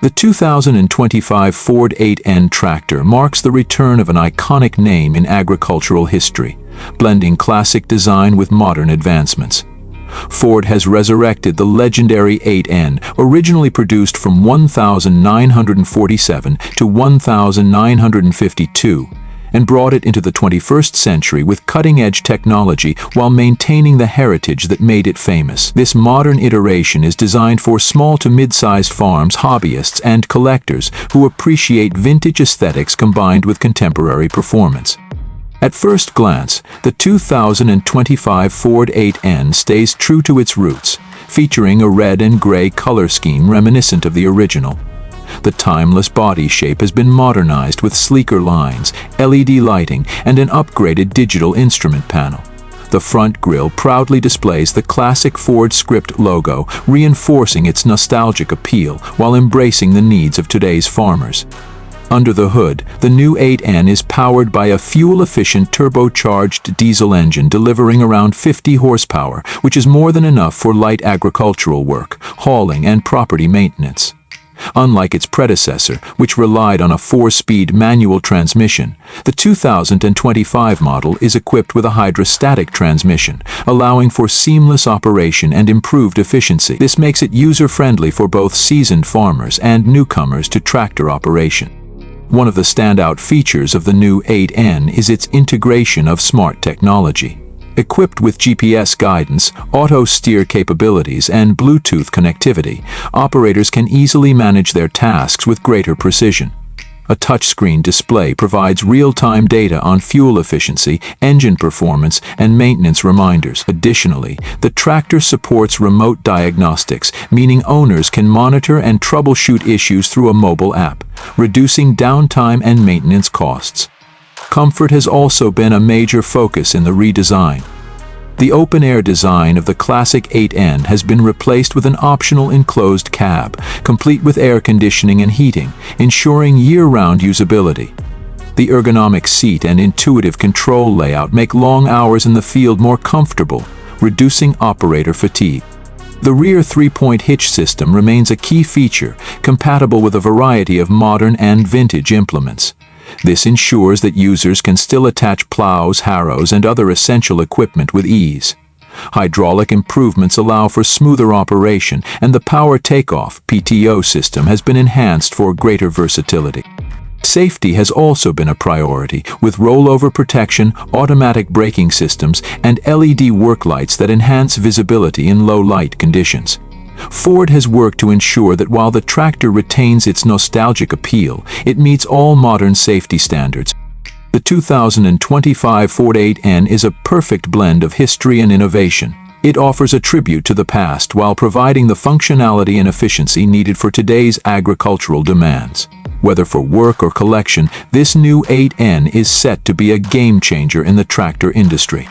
The 2025 Ford 8N tractor marks the return of an iconic name in agricultural history, blending classic design with modern advancements. Ford has resurrected the legendary 8N, originally produced from 1947 to 1952, and brought it into the 21st century with cutting-edge technology while maintaining the heritage that made it famous. This modern iteration is designed for small to mid-sized farms, hobbyists, and collectors who appreciate vintage aesthetics combined with contemporary performance. At first glance, the 2025 Ford 8N stays true to its roots, featuring a red and gray color scheme reminiscent of the original. The timeless body shape has been modernized with sleeker lines, LED lighting, and an upgraded digital instrument panel. The front grille proudly displays the classic Ford script logo, reinforcing its nostalgic appeal while embracing the needs of today's farmers. Under the hood, the new 8N is powered by a fuel-efficient turbocharged diesel engine delivering around 50 horsepower, which is more than enough for light agricultural work, hauling, and property maintenance. Unlike its predecessor, which relied on a 4-speed manual transmission, the 2025 model is equipped with a hydrostatic transmission, allowing for seamless operation and improved efficiency. This makes it user-friendly for both seasoned farmers and newcomers to tractor operation. One of the standout features of the new 8N is its integration of smart technology. Equipped with GPS guidance, auto-steer capabilities, and Bluetooth connectivity, operators can easily manage their tasks with greater precision. A touchscreen display provides real-time data on fuel efficiency, engine performance, and maintenance reminders. Additionally, the tractor supports remote diagnostics, meaning owners can monitor and troubleshoot issues through a mobile app, reducing downtime and maintenance costs. Comfort has also been a major focus in the redesign. The open-air design of the classic 8N has been replaced with an optional enclosed cab, complete with air conditioning and heating, ensuring year-round usability. The ergonomic seat and intuitive control layout make long hours in the field more comfortable, reducing operator fatigue. The rear 3-point hitch system remains a key feature, compatible with a variety of modern and vintage implements. This ensures that users can still attach plows, harrows, and other essential equipment with ease. Hydraulic improvements allow for smoother operation, and the power takeoff (PTO) system has been enhanced for greater versatility. Safety has also been a priority, with rollover protection, automatic braking systems, and LED work lights that enhance visibility in low-light conditions. Ford has worked to ensure that while the tractor retains its nostalgic appeal, it meets all modern safety standards. The 2025 Ford 8N is a perfect blend of history and innovation. It offers a tribute to the past while providing the functionality and efficiency needed for today's agricultural demands. Whether for work or collection, this new 8N is set to be a game changer in the tractor industry.